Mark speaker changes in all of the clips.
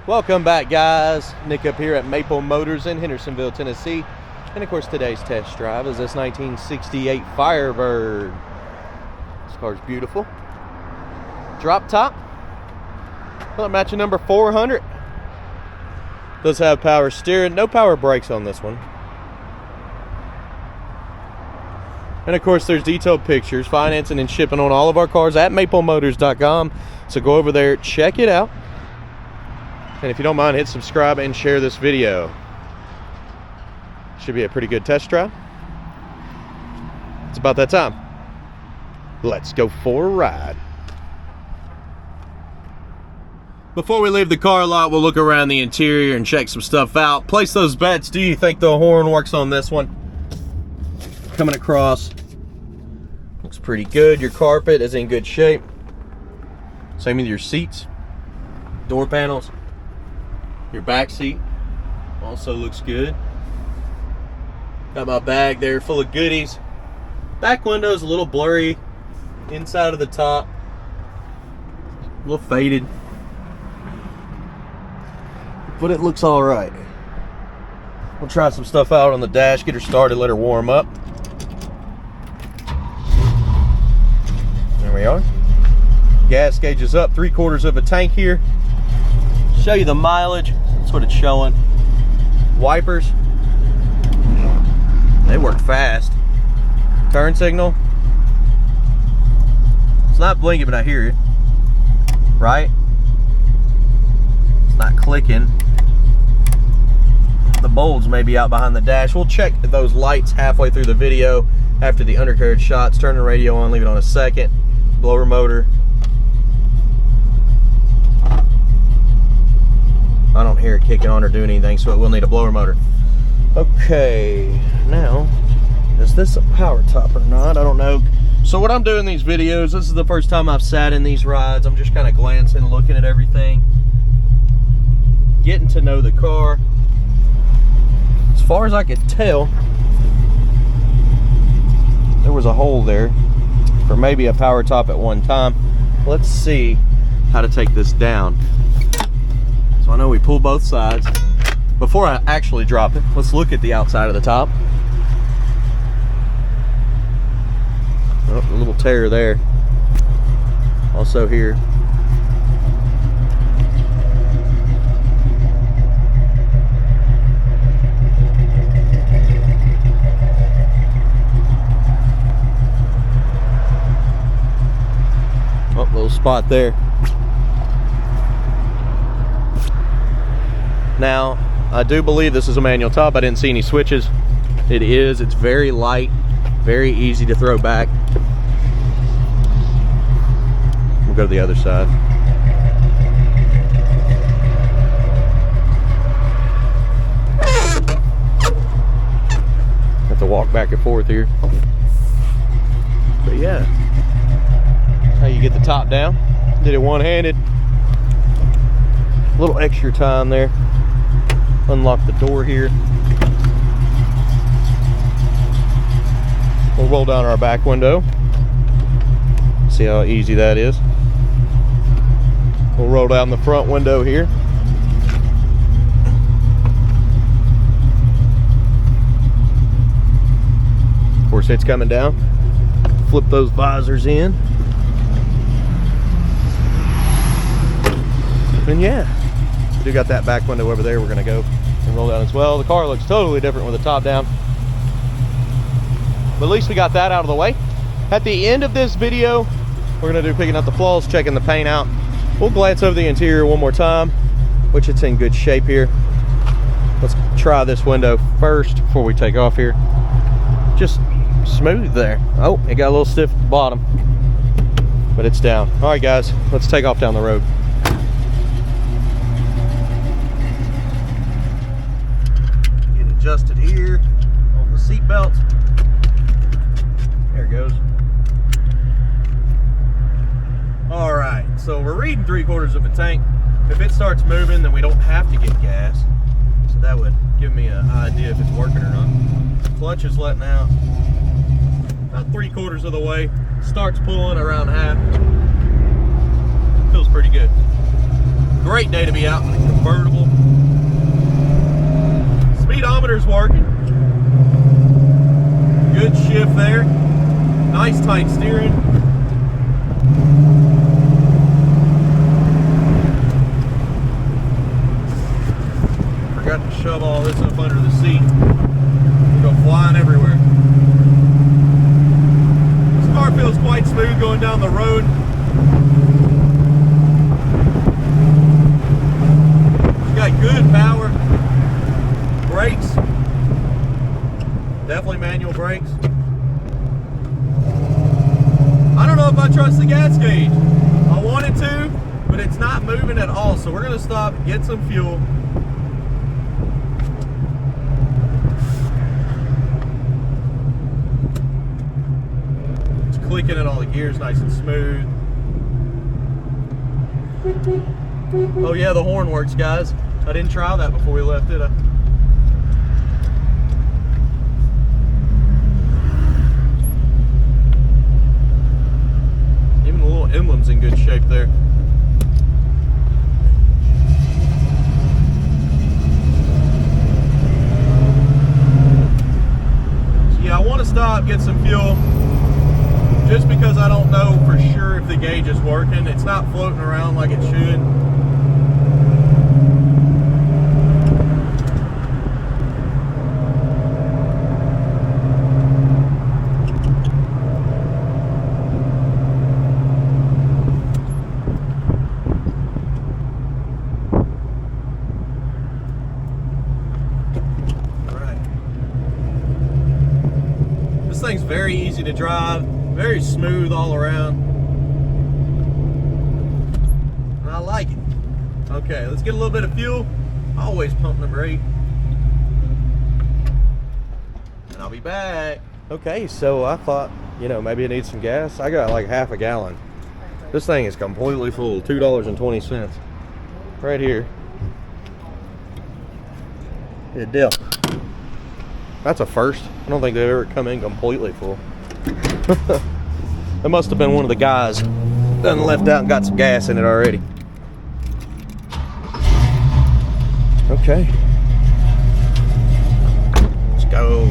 Speaker 1: Welcome back, guys. Nick up here at Maple Motors in Hendersonville, Tennessee. And of course, today's test drive is this 1968 Firebird. This car's beautiful. Drop top. Well, matching number 400. Does have power steering, no power brakes on this one. And of course, there's detailed pictures, financing and shipping on all of our cars at maplemotors.com. So go over there, check it out. And if you don't mind, hit subscribe and share this video. Should be a pretty good test drive. It's about that time. Let's go for a ride. Before we leave the car lot, we'll look around the interior and check some stuff out. Place those bets. Do you think the horn works on this one? Coming across. Looks pretty good. Your carpet is in good shape. Same with your seats. Door panels. Your back seat also looks good. Got my bag there full of goodies. Back window's a little blurry. Inside of the top, a little faded, but it looks all right. We'll try some stuff out on the dash, get her started, let her warm up. There we are. Gas gauge is up, 3/4 of a tank here. Show you the mileage. That's what it's showing. Wipers, they work fast. Turn signal, it's not blinking, but I hear it. Right? It's not clicking. The bulbs may be out behind the dash. We'll check those lights halfway through the video after the undercarriage shots. Turn the radio on, leave it on a second. Blower motor. I don't hear it kicking on or doing anything, so it will need a blower motor. Okay, now, is this a power top or not? I don't know. So what I'm doing in these videos, this is the first time I've sat in these rides. I'm just kind of glancing, looking at everything, getting to know the car. As far as I could tell, there was a hole there for maybe a power top at one time. Let's see how to take this down. So I know we pull both sides. Before I actually drop it, let's look at the outside of the top. Oh, a little tear there. Also here. Oh, little spot there. Now, I do believe this is a manual top. I didn't see any switches. It is. It's very light, very easy to throw back. We'll go to the other side. Have to walk back and forth here. But yeah, that's how you get the top down. Did it one-handed. A little extra time there. Unlock the door here. We'll roll down our back window. See how easy that is. We'll roll down the front window here. Of course, it's coming down. Flip those visors in. And yeah, we do got that back window over there. We're gonna go and roll down as well. The car looks totally different with the top down. But at least we got that out of the way. At the end of this video, we're gonna do picking up the flaws, checking the paint out. We'll glance over the interior one more time, which it's in good shape here. Let's try this window first before we take off here. Just smooth there. Oh, it got a little stiff at the bottom, but it's down. All right, guys, let's take off down the road. Get adjusted here on the seat belts. There it goes. All right, so we're reading 3/4 of a tank. If it starts moving, then we don't have to get gas. So that would give me an idea if it's working or not. Clutch is letting out about 3/4 of the way. Starts pulling around half. Feels pretty good. Great day to be out convertible. Speedometer's working. Good shift there. Nice tight steering. Forgot to shove all this up under the seat. We'll go flying everywhere. This car feels quite smooth going down the road. It's got good power. Brakes. Definitely manual brakes. I don't know if I trust the gas gauge. I wanted to, but it's not moving at all. So we're gonna stop, get some fuel. It's clicking in all the gears nice and smooth. Oh yeah, the horn works, guys. I didn't try that before we left, did I? Even the little emblem's in good shape there. So yeah, I want to stop, get some fuel, just because I don't know for sure if the gauge is working. It's not floating around like it should. This thing's very easy to drive, very smooth all around, and I like it. Okay, let's get a little bit of fuel. Always pump number 8, and I'll be back. Okay, so I thought, you know, maybe it needs some gas. I got like half a gallon. This thing is completely full, $2.20 right here. Good deal. That's a first. I don't think they've ever come in completely full. That must have been one of the guys done left out and got some gas in it already. Okay. Let's go.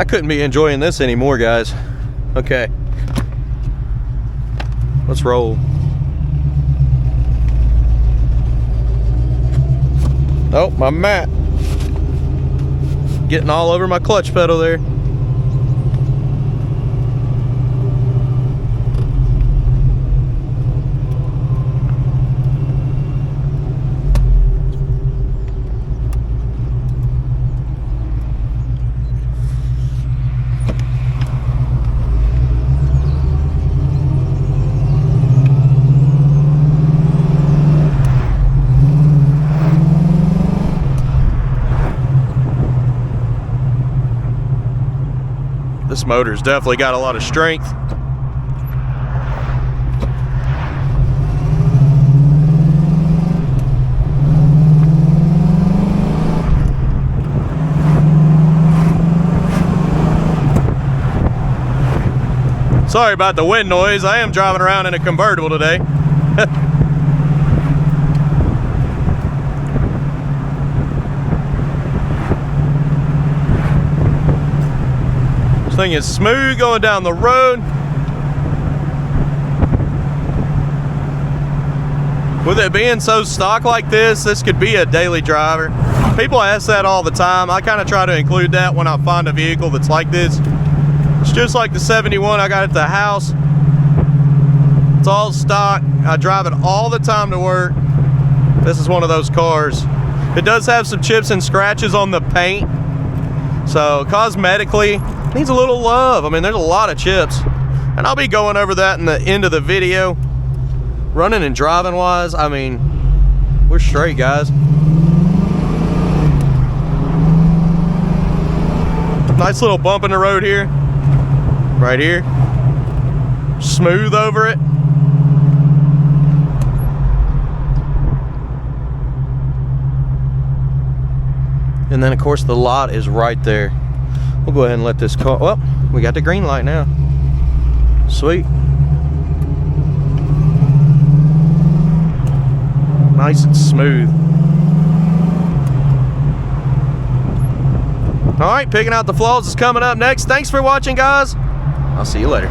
Speaker 1: I couldn't be enjoying this anymore, guys. Okay. Let's roll. Oh, my mat. Getting all over my clutch pedal there. This motor's definitely got a lot of strength. Sorry about the wind noise. I am driving around in a convertible today. This thing is smooth going down the road. With it being so stock like this could be a daily driver. People ask that all the time. I kind of try to include that when I find a vehicle that's like this. It's just like the 71 I got at the house. It's all stock. I drive it all the time to work. This is one of those cars. It does have some chips and scratches on the paint. So cosmetically, needs a little love. I mean, there's a lot of chips. And I'll be going over that in the end of the video. Running and driving wise, I mean, we're straight, guys. Nice little bump in the road here. Right here. Smooth over it. And then of course the lot is right there. We'll go ahead and let this car, well, we got the green light now. Sweet. Nice and smooth. All right, picking out the flaws is coming up next. Thanks for watching, guys. I'll see you later.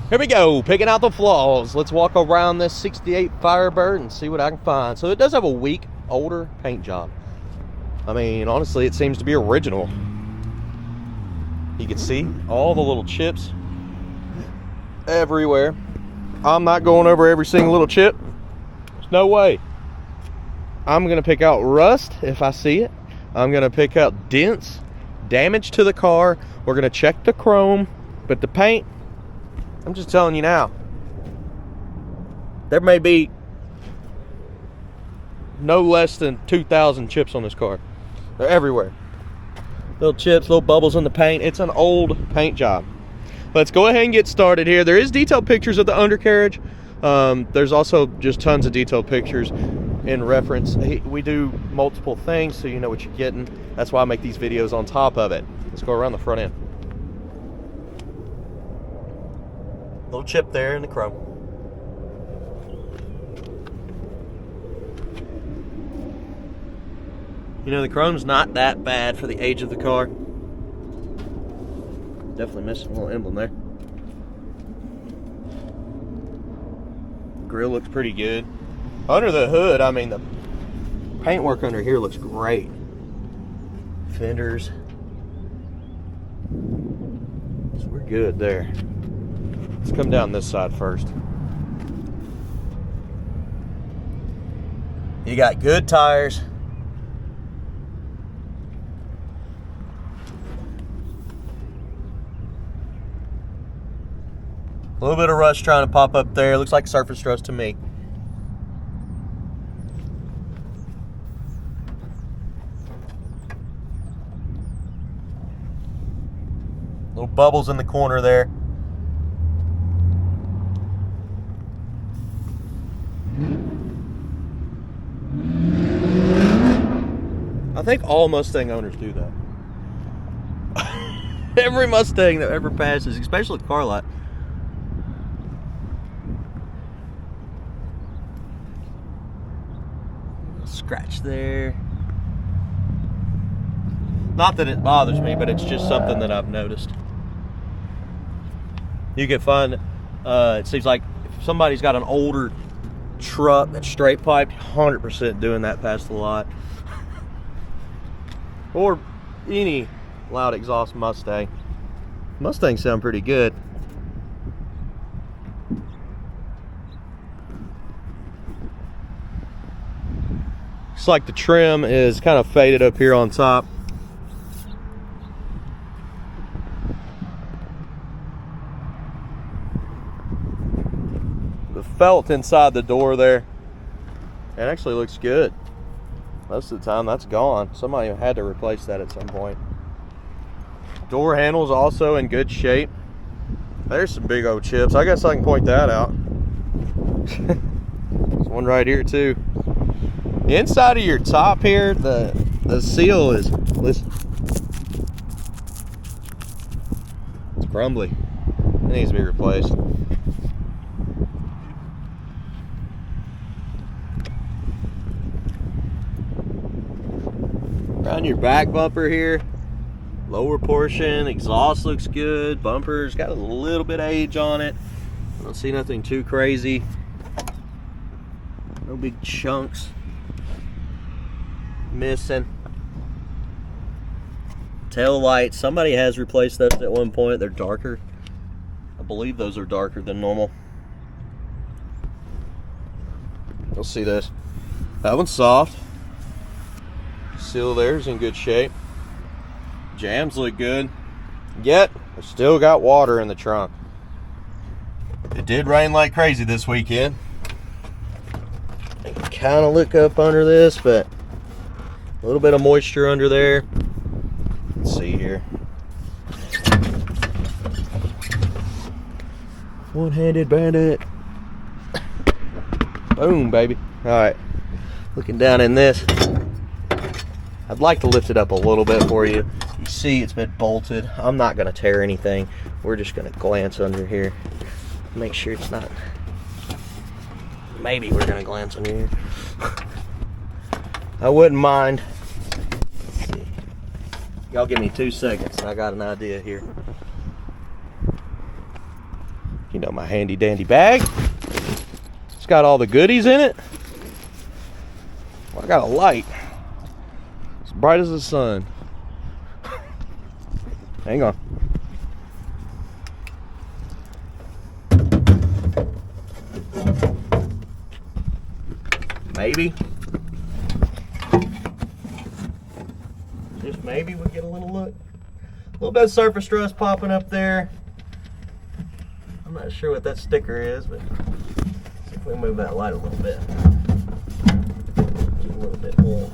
Speaker 1: Here we go, picking out the flaws. Let's walk around this 68 Firebird and see what I can find. So it does have a weak, older paint job. I mean, honestly, it seems to be original. You can see all the little chips everywhere. I'm not going over every single little chip. There's no way. I'm gonna pick out rust if I see it. I'm gonna pick out dents, damage to the car. We're gonna check the chrome, but the paint, I'm just telling you now, there may be no less than 2,000 chips on this car. They're everywhere. Little chips, little bubbles in the paint. It's an old paint job. Let's go ahead and get started here. There is detailed pictures of the undercarriage. There's also just tons of detailed pictures in reference. We do multiple things so you know what you're getting. That's why I make these videos on top of it. Let's go around the front end. Little chip there in the chrome. You know, the chrome's not that bad for the age of the car. Definitely missing a little emblem there. Grill looks pretty good. Under the hood, I mean, the paintwork under here looks great. Fenders. So we're good there. Let's come down this side first. You got good tires. A little bit of rust trying to pop up there. Looks like surface rust to me. Little bubbles in the corner there. I think all Mustang owners do that. Every Mustang that ever passes, especially the car lot. Scratch there. Not that it bothers me, but it's just something that I've noticed. You can find, it seems like if somebody's got an older truck that's straight piped, 100% doing that past the lot. Or any loud exhaust Mustang. Mustangs sound pretty good. Looks like the trim is kind of faded up here on top. The felt inside the door there, it actually looks good. Most of the time that's gone. Somebody had to replace that at some point. Door handles also in good shape. There's some big old chips. I guess I can point that out. There's one right here too. The inside of your top here, the seal is, listen, it's crumbly. It needs to be replaced. Around your back bumper here, lower portion, exhaust looks good. Bumper's got a little bit of age on it. I don't see nothing too crazy. No big chunks missing. Tail lights, somebody has replaced those at one point. They're darker. I believe those are darker than normal. You'll see this. That one's soft. Seal there's in good shape. Jams look good. Yet, I still got water in the trunk. It did rain like crazy this weekend. I can kind of look up under this, but a little bit of moisture under there. Let's see here. One-handed bandit. Boom, baby. All right. Looking down in this. I'd like to lift it up a little bit for you. You see it's been bolted. I'm not going to tear anything. We're just going to glance under here. Make sure it's not. Maybe we're going to glance under here. I wouldn't mind. Let's see. Y'all give me 2 seconds and I got an idea here. You know, my handy dandy bag. It's got all the goodies in it. Well, I got a light. Bright as the sun. Hang on. Maybe. Just maybe we'll get a little look. A little bit of surface rust popping up there. I'm not sure what that sticker is, but see if we move that light a little bit. Get a little bit more.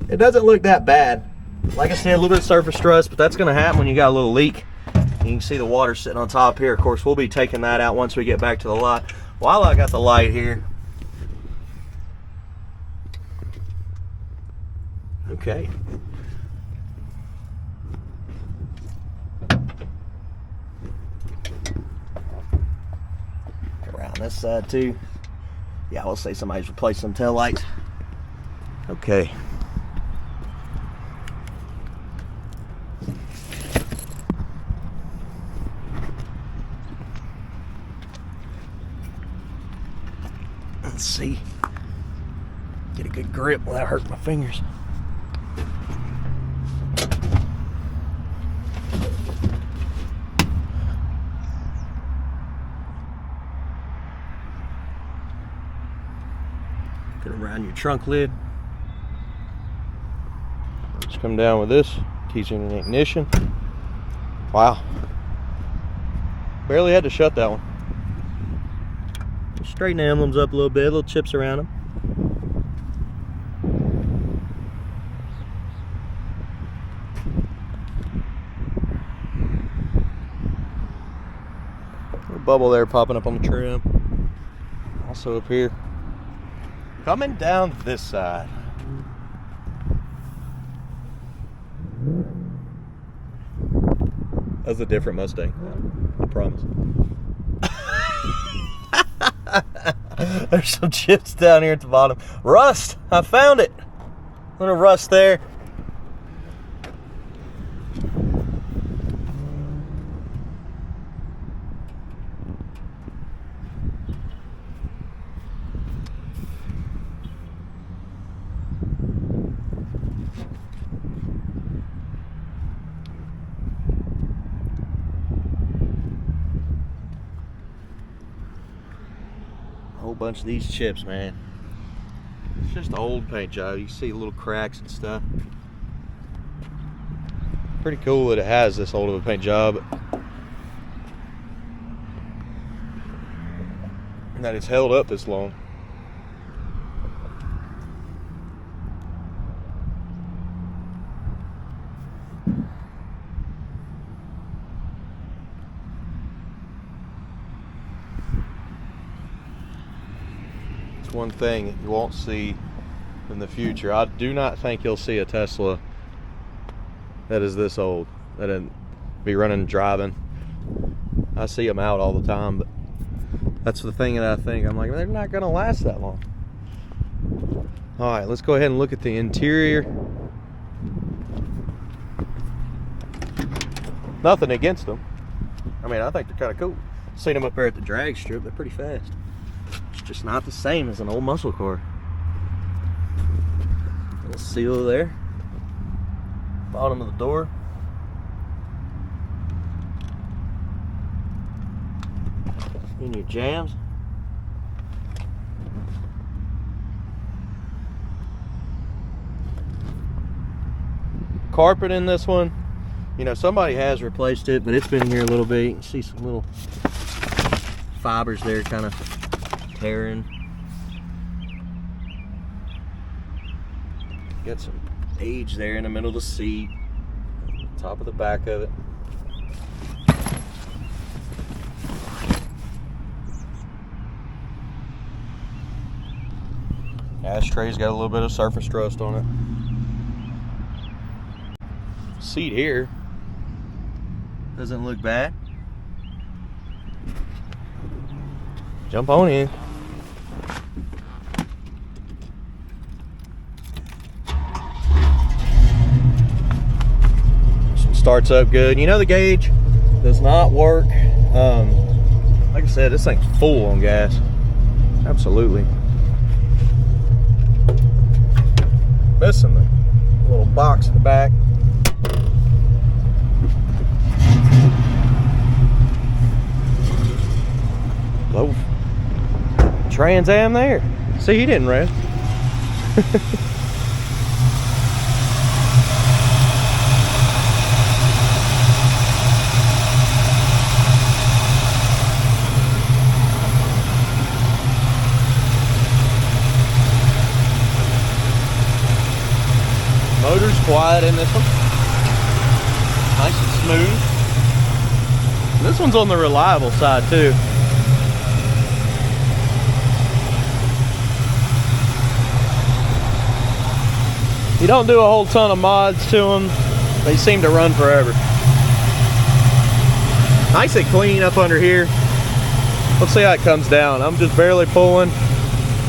Speaker 1: It doesn't look that bad. Like I said, a little bit of surface rust, but that's going to happen when you got a little leak. You can see the water sitting on top here. Of course, we'll be taking that out once we get back to the lot. While I got the light here. Okay. Around this side too. Yeah, we'll say somebody's replaced some tail lights. Okay. Let's see. Get a good grip without hurting my fingers. Get around your trunk lid. Just come down with this. Keys in the ignition. Wow. Barely had to shut that one. Straighten the emblems up a little bit, little chips around them. bubble there popping up on the trim. Also up here. Coming down this side. That's a different Mustang, I promise. There's some chips down here at the bottom. Rust! I found it! A little rust there. Whole bunch of these chips, man. It's just an old paint job. You see little cracks and stuff. Pretty cool that it has this old of a paint job, and that it's held up this long. One thing you won't see in the future. I do not think you'll see a Tesla that is this old that'd be running and driving. I see them out all the time, but that's the thing that I think. I'm like, they're not gonna last that long. All right, let's go ahead and look at the interior. Nothing against them. I mean, I think they're kind of cool. Seen them up there at the drag strip. They're pretty fast. Just not the same as an old muscle car. Little seal there. Bottom of the door. In your jams. Carpet in this one. You know, somebody has replaced it, but it's been here a little bit. You can see some little fibers there kind of tearing. Got some age there in the middle of the seat, top of the back of it. Ashtray's got a little bit of surface rust on it. Seat here doesn't look bad. Jump on in. Starts up good. You know, the gauge does not work. Like I said, this thing's full on gas. Absolutely. Missing the little box in the back. Low Trans Am there. See, he didn't rest. Motor's quiet in this one. Nice and smooth. This one's on the reliable side too. You don't do a whole ton of mods to them. They seem to run forever. Nice and clean up under here. Let's see how it comes down. I'm just barely pulling.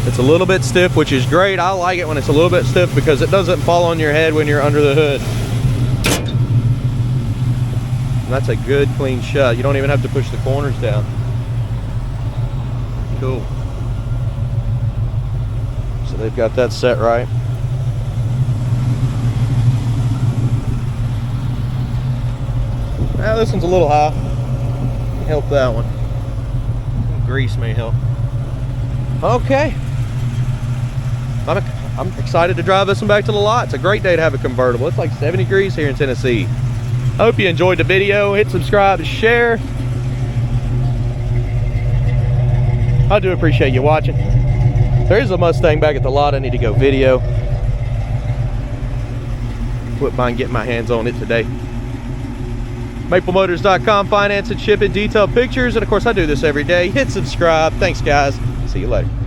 Speaker 1: It's a little bit stiff, which is great. I like it when it's a little bit stiff because it doesn't fall on your head when you're under the hood. And that's a good clean shot. You don't even have to push the corners down. Cool. So they've got that set right. Now this one's a little high. Help that one. Grease may help. Okay. I'm excited to drive this one back to the lot. It's a great day to have a convertible. It's like 70 degrees here in Tennessee. I hope you enjoyed the video. Hit subscribe and share. I do appreciate you watching. There is a Mustang back at the lot I need to go video. Wouldn't mind getting my hands on it today. MapleMotors.com, finance and ship it, detailed pictures, and of course I do this every day. Hit subscribe. Thanks guys. See you later.